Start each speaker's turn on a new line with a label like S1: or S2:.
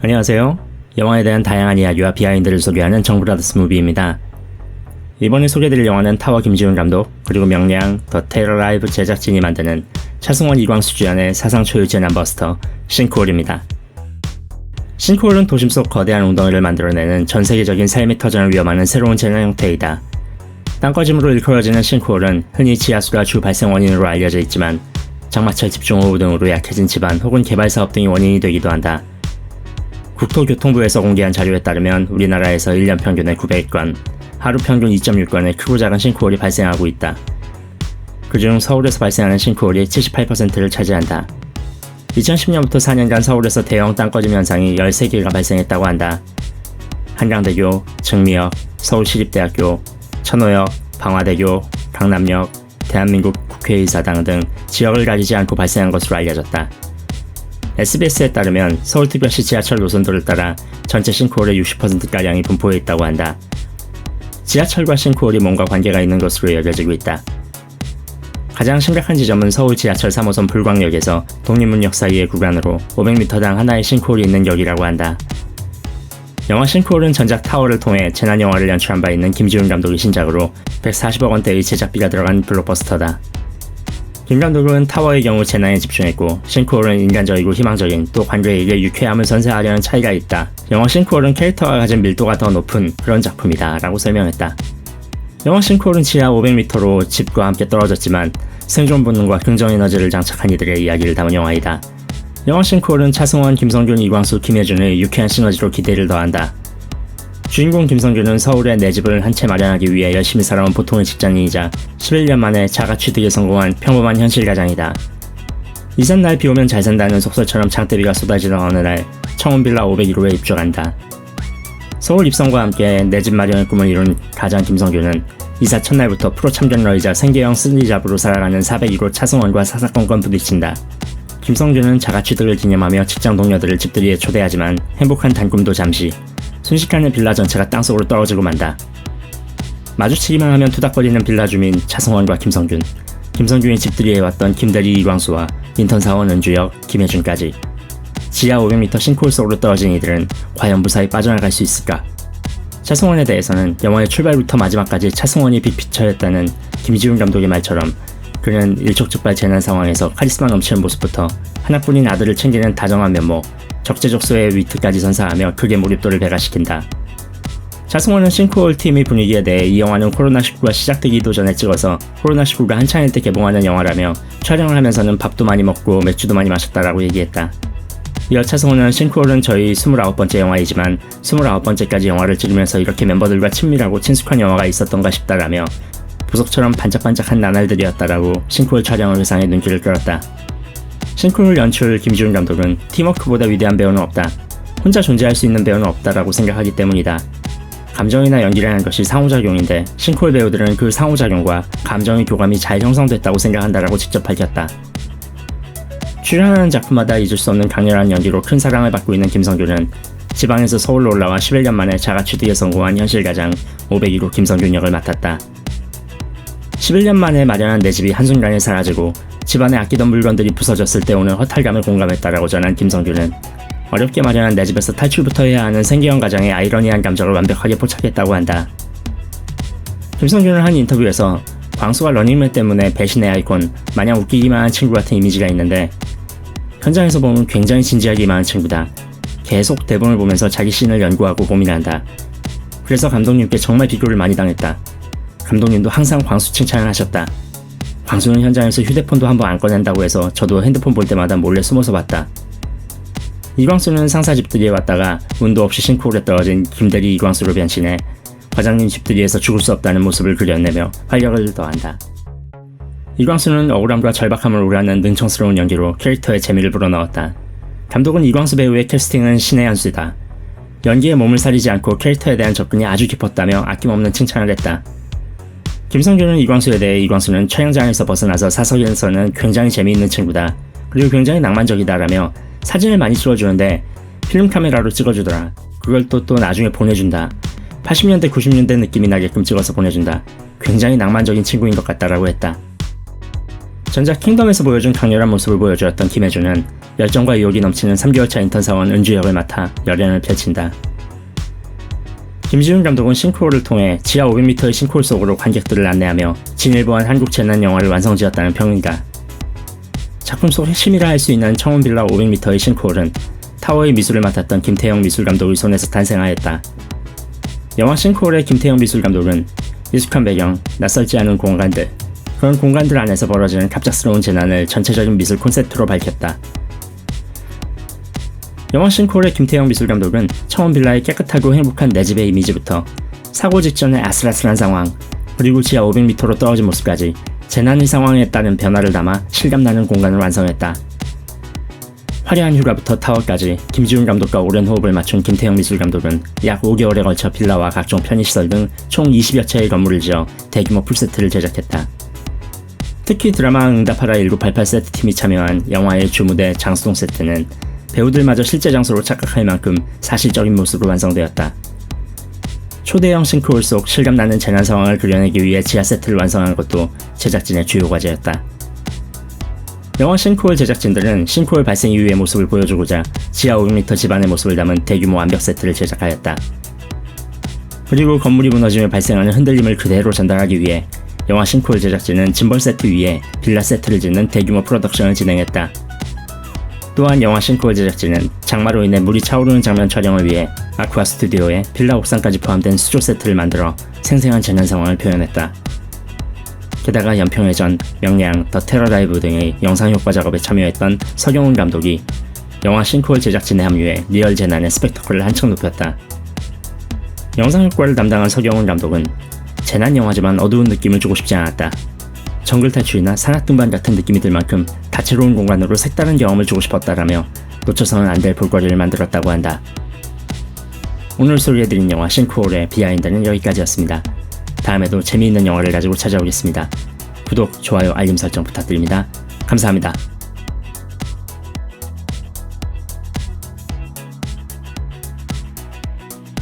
S1: 안녕하세요. 영화에 대한 다양한 이야기와 비하인드를 소개하는 정브라더스 무비입니다. 이번에 소개드릴 영화는 타워 김지훈 감독, 그리고 명량, 더 테러 라이브 제작진이 만드는 차승원 이광수 주연의 사상 초유 재난버스터 싱크홀입니다. 싱크홀은 도심 속 거대한 웅덩이를 만들어내는 전세계적인 삶의 터전을 위험하는 새로운 재난 형태이다. 땅꺼짐으로 일컬어지는 싱크홀은 흔히 지하수가 주 발생 원인으로 알려져 있지만 장마철 집중호우 등으로 약해진 집안 혹은 개발사업 등이 원인이 되기도 한다. 국토교통부에서 공개한 자료에 따르면 우리나라에서 1년 평균에 900건, 하루 평균 2.6건의 크고 작은 싱크홀이 발생하고 있다. 그중 서울에서 발생하는 싱크홀이 78%를 차지한다. 2010년부터 4년간 서울에서 대형 땅꺼짐 현상이 13개가 발생했다고 한다. 한강대교, 증미역, 서울시립대학교, 천호역, 방화대교, 강남역, 대한민국 국회의사당 등 지역을 가리지 않고 발생한 것으로 알려졌다. SBS에 따르면 서울특별시 지하철 노선도를 따라 전체 싱크홀의 60%가량이 분포해 있다고 한다. 지하철과 싱크홀이 뭔가 관계가 있는 것으로 여겨지고 있다. 가장 심각한 지점은 서울 지하철 3호선 불광역에서 독립문역 사이의 구간으로 500m당 하나의 싱크홀이 있는 역이라고 한다. 영화 싱크홀은 전작 타워를 통해 재난영화를 연출한 바 있는 김지훈 감독의 신작으로 140억 원대의 제작비가 들어간 블록버스터다. 김 감독은 타워의 경우 재난에 집중했고 싱크홀은 인간적이고 희망적인 또 관객에게 유쾌함을 선사하려는 차이가 있다. 영화 싱크홀은 캐릭터가 가진 밀도가 더 높은 그런 작품이다 라고 설명했다. 영화 싱크홀은 지하 500m로 집과 함께 떨어졌지만 생존 본능과 긍정 에너지를 장착한 이들의 이야기를 담은 영화이다. 영화 싱크홀은 차승원, 김성균, 이광수, 김혜준의 유쾌한 시너지로 기대를 더한다. 주인공 김성균은 서울에 내 집을 한 채 마련하기 위해 열심히 살아온 보통의 직장인이자 11년 만에 자가 취득에 성공한 평범한 현실가장이다. 이삿날 비오면 잘 산다는 속설처럼 장대비가 쏟아지던 어느 날 청운빌라 501호에 입주한다. 서울 입성과 함께 내 집 마련의 꿈을 이룬 가장 김성균은 이사 첫날부터 프로 참견러이자 생계형 쓰리잡으로 살아가는 401호 차승원과 사사건건 부딪힌다. 김성균은 자가 취득을 기념하며 직장 동료들을 집들이에 초대하지만 행복한 단꿈도 잠시, 순식간에 빌라 전체가 땅속으로 떨어지고 만다. 마주치기만 하면 투닥거리는 빌라 주민 차승원과 김성균, 김성균이 집들이에 왔던 김대리 이광수와 인턴 사원 은주역, 김혜준까지. 지하 500m 싱크홀 속으로 떨어진 이들은 과연 무사히 빠져나갈 수 있을까? 차승원에 대해서는 영화의 출발부터 마지막까지 차승원이 빅피처였다는 김지훈 감독의 말처럼 그는 일촉즉발 재난 상황에서 카리스마 넘치는 모습부터 하나뿐인 아들을 챙기는 다정한 면모, 적재적소의 위트까지 선사하며 크게 몰입도를 배가시킨다. 차승원은 싱크홀 팀의 분위기에 대해 이 영화는 코로나19가 시작되기도 전에 찍어서 코로나19가 한창일 때 개봉하는 영화라며 촬영을 하면서는 밥도 많이 먹고 맥주도 많이 마셨다라고 얘기했다. 이어 차승원은 싱크홀은 저희 29번째 영화이지만 29번째까지 영화를 찍으면서 이렇게 멤버들과 친밀하고 친숙한 영화가 있었던가 싶다라며 보석처럼 반짝반짝한 나날들이었다라고 싱크홀 촬영을 회상해 눈길을 끌었다. 싱크홀 연출 김지훈 감독은 팀워크보다 위대한 배우는 없다. 혼자 존재할 수 있는 배우는 없다라고 생각하기 때문이다. 감정이나 연기라는 것이 상호작용인데 싱크홀 배우들은 그 상호작용과 감정의 교감이 잘 형성됐다고 생각한다라고 직접 밝혔다. 출연하는 작품마다 잊을 수 없는 강렬한 연기로 큰 사랑을 받고 있는 김성균은 지방에서 서울로 올라와 11년 만에 자가 취득에 성공한 현실가장 501호 김성균 역을 맡았다. 11년 만에 마련한 내 집이 한순간에 사라지고 집안에 아끼던 물건들이 부서졌을 때 오는 허탈감을 공감했다라고 전한 김성균은 어렵게 마련한 내 집에서 탈출부터 해야 하는 생계형 가장의 아이러니한 감정을 완벽하게 포착했다고 한다. 김성균은 한 인터뷰에서 광수가 러닝맨 때문에 배신의 아이콘, 마냥 웃기기만 한 친구 같은 이미지가 있는데 현장에서 보면 굉장히 진지하게 임하는 친구다. 계속 대본을 보면서 자기 씬을 연구하고 고민한다. 그래서 감독님께 정말 비교를 많이 당했다. 감독님도 항상 광수 칭찬을 하셨다. 광수는 현장에서 휴대폰도 한번 안 꺼낸다고 해서 저도 핸드폰 볼 때마다 몰래 숨어서 봤다. 이광수는 상사 집들이에 왔다가 운도 없이 싱크홀에 떨어진 김대리 이광수로 변신해 과장님 집들이에서 죽을 수 없다는 모습을 그려내며 활력을 더한다. 이광수는 억울함과 절박함을 우려하는 능청스러운 연기로 캐릭터의 재미를 불어넣었다. 감독은 이광수 배우의 캐스팅은 신의 한 수다. 연기에 몸을 사리지 않고 캐릭터에 대한 접근이 아주 깊었다며 아낌없는 칭찬을 했다. 김성균은 이광수에 대해 이광수는 촬영장에서 벗어나서 사석에서는 굉장히 재미있는 친구다. 그리고 굉장히 낭만적이다라며 사진을 많이 찍어주는데 필름 카메라로 찍어주더라. 그걸 또 나중에 보내준다. 80년대 90년대 느낌이 나게끔 찍어서 보내준다. 굉장히 낭만적인 친구인 것 같다라고 했다. 전작 킹덤에서 보여준 강렬한 모습을 보여주었던 김혜준은 열정과 의욕이 넘치는 3개월차 인턴 사원 은주 역을 맡아 열연을 펼친다. 김지훈 감독은 싱크홀을 통해 지하 500m의 싱크홀 속으로 관객들을 안내하며 진일보한 한국 재난 영화를 완성지었다는 평이다. 작품 속 핵심이라 할 수 있는 청운빌라 500m의 싱크홀은 타워의 미술을 맡았던 김태형 미술감독의 손에서 탄생하였다. 영화 싱크홀의 김태형 미술감독은 미숙한 배경, 낯설지 않은 공간들, 그런 공간들 안에서 벌어지는 갑작스러운 재난을 전체적인 미술 콘셉트로 밝혔다. 영화 싱크홀의 김태형 미술감독은 청운빌라의 깨끗하고 행복한 내 집의 이미지부터 사고 직전의 아슬아슬한 상황, 그리고 지하 500m로 떨어진 모습까지 재난의 상황에 따른 변화를 담아 실감나는 공간을 완성했다. 화려한 휴가부터 타워까지 김지훈 감독과 오랜 호흡을 맞춘 김태형 미술감독은 약 5개월에 걸쳐 빌라와 각종 편의시설 등 총 20여 채의 건물을 지어 대규모 풀세트를 제작했다. 특히 드라마 응답하라 1988 세트팀이 참여한 영화의 주무대 장수동 세트는 배우들마저 실제 장소로 착각할 만큼 사실적인 모습으로 완성되었다. 초대형 싱크홀 속 실감나는 재난 상황을 그려내기 위해 지하 세트를 완성한 것도 제작진의 주요 과제였다. 영화 싱크홀 제작진들은 싱크홀 발생 이후의 모습을 보여주고자 지하 500m 집안의 모습을 담은 대규모 완벽 세트를 제작하였다. 그리고 건물이 무너지며 발생하는 흔들림을 그대로 전달하기 위해 영화 싱크홀 제작진은 짐벌 세트 위에 빌라 세트를 짓는 대규모 프로덕션을 진행했다. 또한 영화 싱크홀 제작진은 장마로 인해 물이 차오르는 장면 촬영을 위해 아쿠아 스튜디오에 빌라 옥상까지 포함된 수조 세트를 만들어 생생한 재난 상황을 표현했다. 게다가 연평해전, 명량, 더 테러 라이브 등의 영상 효과 작업에 참여했던 서경훈 감독이 영화 싱크홀 제작진에 합류해 리얼 재난의 스펙터클을 한층 높였다. 영상 효과를 담당한 서경훈 감독은 재난 영화지만 어두운 느낌을 주고 싶지 않았다. 정글 탈출이나 산악 등반 같은 느낌이 들 만큼 다채로운 공간으로 색다른 경험을 주고 싶었다라며 놓쳐서는 안 될 볼거리를 만들었다고 한다. 오늘 소개해드린 영화 싱크홀의 비하인드는 여기까지였습니다. 다음에도 재미있는 영화를 가지고 찾아오겠습니다. 구독, 좋아요, 알림 설정 부탁드립니다. 감사합니다.